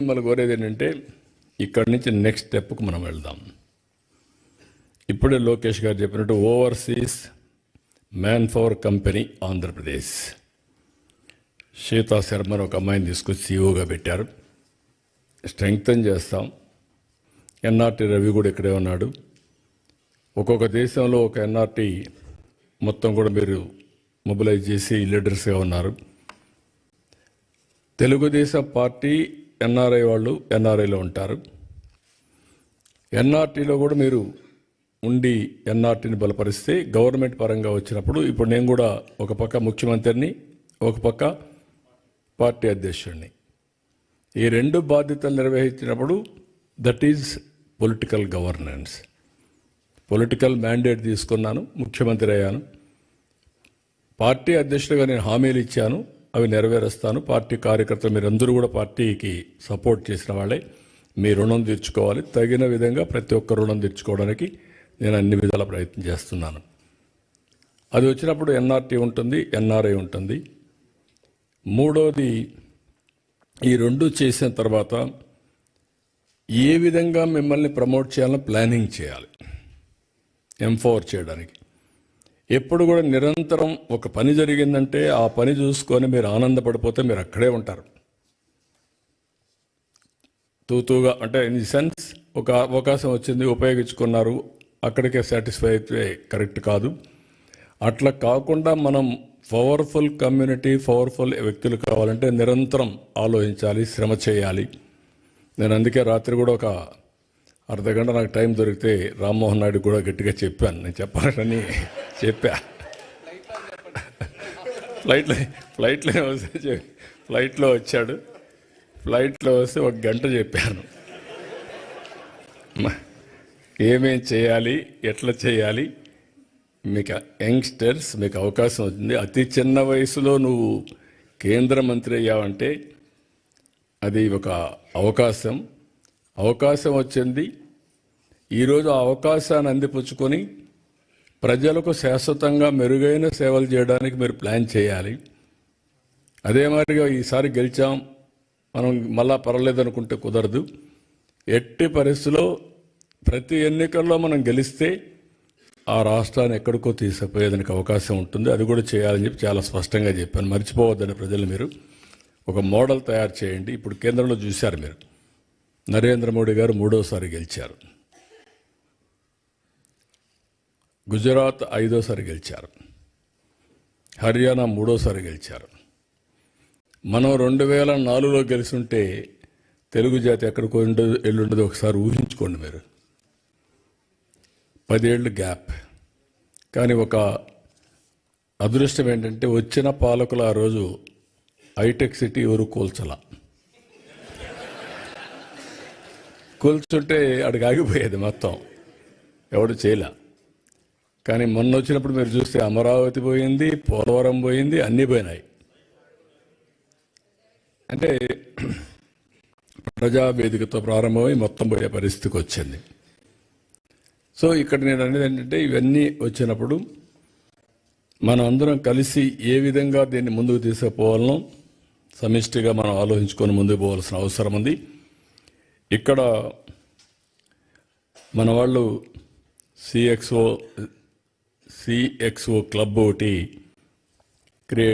మిమ్మల్ని కోరేది ఏంటంటే ఇక్కడి నుంచి నెక్స్ట్ స్టెప్కు మనం వెళ్దాం. ఇప్పుడే లోకేష్ గారు చెప్పినట్టు overseas man power company Andhra Pradesh Shweta శర్మను ఒక అమ్మాయిని తీసుకొచ్చి సీఈఓగా పెట్టారు. స్ట్రెంగ్తన్ చేస్తాం. ఎన్ఆర్టీ రవి కూడా ఇక్కడే ఉన్నాడు. ఒక్కొక్క దేశంలో ఒక ఎన్ఆర్టీ మొత్తం కూడా మీరు మొబిలైజ్ చేసి లీడర్స్గా ఉన్నారు. తెలుగుదేశం పార్టీ ఎన్ఆర్ఐ వాళ్ళు ఎన్ఆర్ఐలో ఉంటారు. ఎన్ఆర్టీలో కూడా మీరు ఉండి ఎన్ఆర్టీని బలపరిస్తే గవర్నమెంట్ పరంగా వచ్చినప్పుడు ఇప్పుడు నేను కూడా ఒక పక్క ముఖ్యమంత్రిని, ఒక పక్క పార్టీ అధ్యక్షుడిని. ఈ రెండు బాధ్యతలు నిర్వహించినప్పుడు that is political governance. Political mandate తీసుకున్నాను, ముఖ్యమంత్రి అయ్యాను. పార్టీ అధ్యక్షుడిగా నేను హామీలు ఇచ్చాను, అవి నెరవేరుస్తాను. పార్టీ కార్యకర్తలు మీరందరూ కూడా పార్టీకి సపోర్ట్ చేసిన వాళ్ళే. మీ రుణం తీర్చుకోవాలి. తగిన విధంగా ప్రతి ఒక్క రుణం తీర్చుకోవడానికి నేను అన్ని విధాల ప్రయత్నం చేస్తున్నాను. అది వచ్చినప్పుడు ఎన్ఆర్టీ ఉంటుంది, ఎన్ఆర్ఐ ఉంటుంది. మూడోది, ఈ రెండు చేసిన తర్వాత ఏ విధంగా మిమ్మల్ని ప్రమోట్ చేయాలని ప్లానింగ్ చేయాలి, ఎంపవర్ చేయడానికి. ఎప్పుడు కూడా నిరంతరం ఒక పని జరిగిందంటే ఆ పని చూసుకొని మీరు ఆనందపడిపోతే మీరు అక్కడే ఉంటారు. తూతూగా అంటే ఇన్ ది సెన్స్ ఒక అవకాశం వచ్చింది, ఉపయోగించుకున్నారు, అక్కడికే సాటిస్ఫై అయితే కరెక్ట్ కాదు. అట్లా కాకుండా మనం పవర్ఫుల్ కమ్యూనిటీ, పవర్ఫుల్ వ్యక్తులు కావాలంటే నిరంతరం ఆలోచించాలి, శ్రమ చేయాలి. నేను అందుకే రాత్రి కూడా ఒక అర్ధగంట నాకు టైం దొరికితే రామ్మోహన్ నాయుడు కూడా గట్టిగా చెప్పాను. నేను చెప్పాలని చెప్పా. ఫ్లైట్లో వచ్చాడు. ఫ్లైట్లో వస్తే ఒక గంట చెప్పాను ఏమేం చేయాలి, ఎట్లా చేయాలి. మీకు యంగ్స్టర్స్, మీకు అవకాశం వచ్చింది. అతి చిన్న వయసులో నువ్వు కేంద్ర మంత్రి అయ్యావంటే అది ఒక అవకాశం వచ్చింది. ఈరోజు ఆ అవకాశాన్ని అందిపుచ్చుకొని ప్రజలకు శాశ్వతంగా మెరుగైన సేవలు చేయడానికి మీరు ప్లాన్ చేయాలి. అదే మాదిరిగా ఈసారి గెలిచాం, మనం మళ్ళా పర్వాలేదనుకుంటే కుదరదు. ఎట్టి పరిస్థితుల్లో ప్రతి ఎన్నికల్లో మనం గెలిస్తే ఆ రాష్ట్రాన్ని ఎక్కడికో తీసుకుపోయేదానికి అవకాశం ఉంటుంది. అది కూడా చేయాలని చెప్పి చాలా స్పష్టంగా చెప్పాను. మర్చిపోవద్దని ప్రజలు మీరు ఒక మోడల్ తయారు చేయండి. ఇప్పుడు కేంద్రంలో చూశారు మీరు, నరేంద్ర మోడీ గారు 3వ సారి గెలిచారు. గుజరాత్ 5వ సారి గెలిచారు. హర్యానా 3వ సారి గెలిచారు. మనం 2004లో గెలిచుంటే తెలుగు జాతి ఎక్కడికో ఎల్లుండదు ఒకసారి ఊహించుకోండి మీరు. 10 ఏళ్ళు గ్యాప్. కానీ ఒక అదృష్టం ఏంటంటే వచ్చిన పాలకులు ఆ రోజు హైటెక్ సిటీ ఎవరు కూల్చుంటే అడిగి ఆగిపోయేది మొత్తం, ఎవడు చేయలే. కానీ మొన్న వచ్చినప్పుడు మీరు చూస్తే అమరావతి పోయింది, పోలవరం పోయింది, అన్నీ పోయినాయి. అంటే ప్రజావేదికతో ప్రారంభమై మొత్తం పోయే పరిస్థితికి వచ్చింది. సో ఇక్కడ నేను అనేది ఏంటంటే ఇవన్నీ వచ్చినప్పుడు మనం అందరం కలిసి ఏ విధంగా దీన్ని ముందుకు తీసుకుపోవాలనో సమిష్టిగా మనం ఆలోచించుకొని ముందుకు పోవాల్సిన అవసరం ఉంది. ఇక్కడ మన వాళ్ళు సిఎక్స్ఓ క్లబ్ ఒకటి క్రియేట్